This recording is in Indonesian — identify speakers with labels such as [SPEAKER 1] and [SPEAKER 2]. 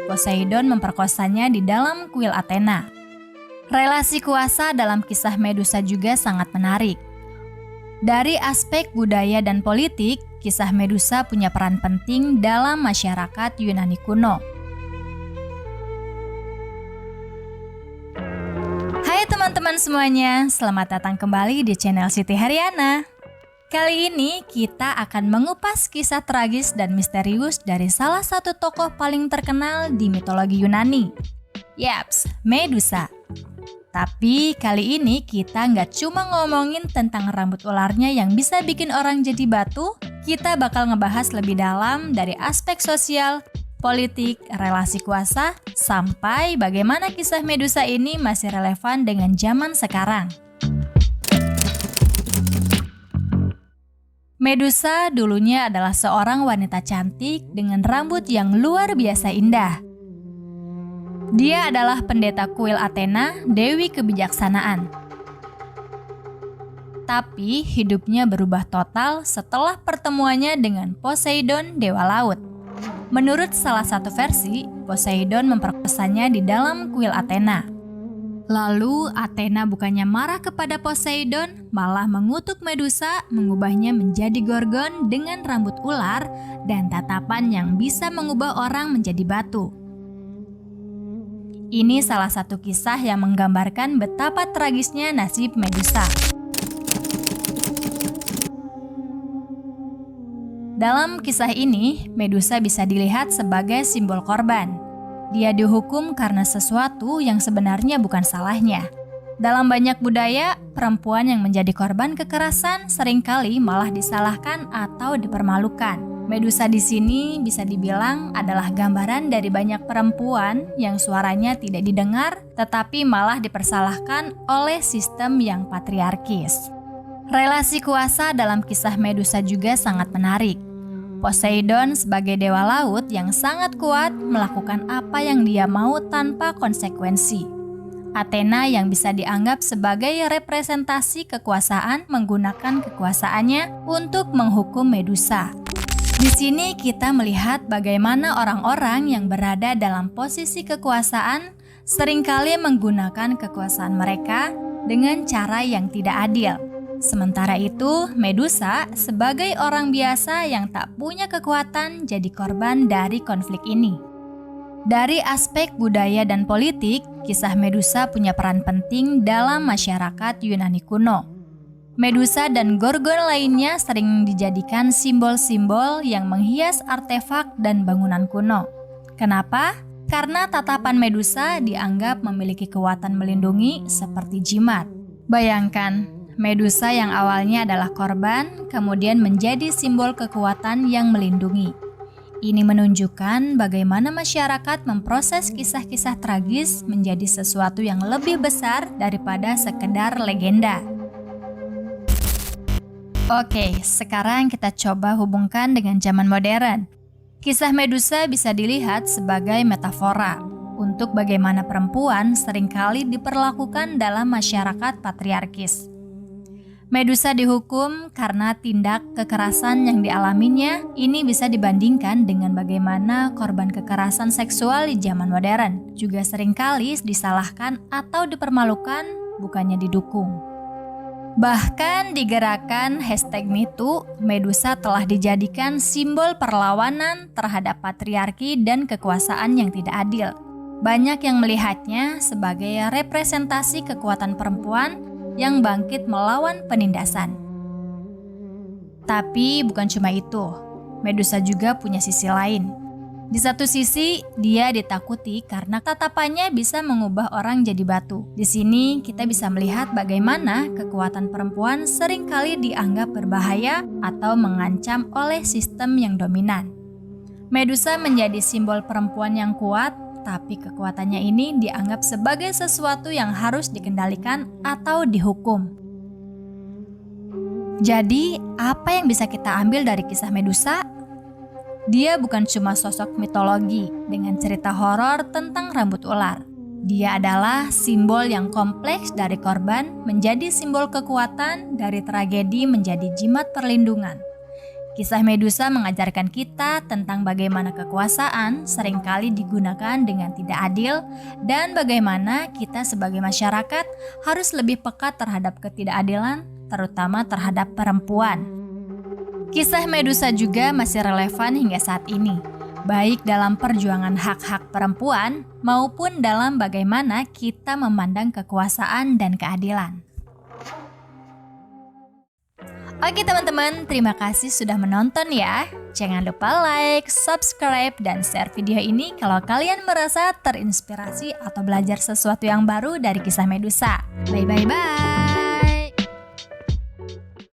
[SPEAKER 1] Poseidon memperkosanya di dalam kuil Athena. Relasi kuasa dalam kisah Medusa juga sangat menarik. Dari aspek budaya dan politik, kisah Medusa punya peran penting dalam masyarakat Yunani kuno. Hai teman-teman semuanya, selamat datang kembali di channel Siti Haryana. Kali ini kita akan mengupas kisah tragis dan misterius dari salah satu tokoh paling terkenal di mitologi Yunani. Yaps, Medusa. Tapi kali ini kita nggak cuma ngomongin tentang rambut ularnya yang bisa bikin orang jadi batu, kita bakal ngebahas lebih dalam dari aspek sosial, politik, relasi kuasa, sampai bagaimana kisah Medusa ini masih relevan dengan zaman sekarang. Medusa dulunya adalah seorang wanita cantik dengan rambut yang luar biasa indah. Dia adalah pendeta kuil Athena, dewi kebijaksanaan. Tapi hidupnya berubah total setelah pertemuannya dengan Poseidon, dewa laut. Menurut salah satu versi, Poseidon memperkosanya di dalam kuil Athena. Lalu Athena bukannya marah kepada Poseidon, malah mengutuk Medusa, mengubahnya menjadi gorgon dengan rambut ular dan tatapan yang bisa mengubah orang menjadi batu. Ini salah satu kisah yang menggambarkan betapa tragisnya nasib Medusa. Dalam kisah ini, Medusa bisa dilihat sebagai simbol korban. Dia dihukum karena sesuatu yang sebenarnya bukan salahnya. Dalam banyak budaya, perempuan yang menjadi korban kekerasan seringkali malah disalahkan atau dipermalukan. Medusa di sini bisa dibilang adalah gambaran dari banyak perempuan yang suaranya tidak didengar, tetapi malah dipersalahkan oleh sistem yang patriarkis. Relasi kuasa dalam kisah Medusa juga sangat menarik. Poseidon sebagai dewa laut yang sangat kuat melakukan apa yang dia mau tanpa konsekuensi. Athena yang bisa dianggap sebagai representasi kekuasaan menggunakan kekuasaannya untuk menghukum Medusa. Di sini kita melihat bagaimana orang-orang yang berada dalam posisi kekuasaan seringkali menggunakan kekuasaan mereka dengan cara yang tidak adil. Sementara itu, Medusa sebagai orang biasa yang tak punya kekuatan jadi korban dari konflik ini. Dari aspek budaya dan politik, kisah Medusa punya peran penting dalam masyarakat Yunani kuno. Medusa dan gorgon lainnya sering dijadikan simbol-simbol yang menghias artefak dan bangunan kuno. Kenapa? Karena tatapan Medusa dianggap memiliki kekuatan melindungi seperti jimat. Bayangkan, Medusa yang awalnya adalah korban, kemudian menjadi simbol kekuatan yang melindungi. Ini menunjukkan bagaimana masyarakat memproses kisah-kisah tragis menjadi sesuatu yang lebih besar daripada sekedar legenda. Oke, sekarang kita coba hubungkan dengan zaman modern. Kisah Medusa bisa dilihat sebagai metafora untuk bagaimana perempuan seringkali diperlakukan dalam masyarakat patriarkis. Medusa dihukum karena tindak kekerasan yang dialaminya. Ini bisa dibandingkan dengan bagaimana korban kekerasan seksual di zaman modern juga seringkali disalahkan atau dipermalukan, bukannya didukung. Bahkan di gerakan #MeToo, Medusa telah dijadikan simbol perlawanan terhadap patriarki dan kekuasaan yang tidak adil. Banyak yang melihatnya sebagai representasi kekuatan perempuan yang bangkit melawan penindasan. Tapi bukan cuma itu, Medusa juga punya sisi lain. Di satu sisi, dia ditakuti karena tatapannya bisa mengubah orang jadi batu. Di sini kita bisa melihat bagaimana kekuatan perempuan seringkali dianggap berbahaya atau mengancam oleh sistem yang dominan. Medusa menjadi simbol perempuan yang kuat, tapi kekuatannya ini dianggap sebagai sesuatu yang harus dikendalikan atau dihukum. Jadi, apa yang bisa kita ambil dari kisah Medusa? Dia bukan cuma sosok mitologi dengan cerita horor tentang rambut ular. Dia adalah simbol yang kompleks dari korban menjadi simbol kekuatan, dari tragedi menjadi jimat perlindungan. Kisah Medusa mengajarkan kita tentang bagaimana kekuasaan seringkali digunakan dengan tidak adil dan bagaimana kita sebagai masyarakat harus lebih peka terhadap ketidakadilan, terutama terhadap perempuan. Kisah Medusa juga masih relevan hingga saat ini, baik dalam perjuangan hak-hak perempuan maupun dalam bagaimana kita memandang kekuasaan dan keadilan. Oke teman-teman, terima kasih sudah menonton ya. Jangan lupa like, subscribe, dan share video ini kalau kalian merasa terinspirasi atau belajar sesuatu yang baru dari kisah Medusa. Bye-bye-bye.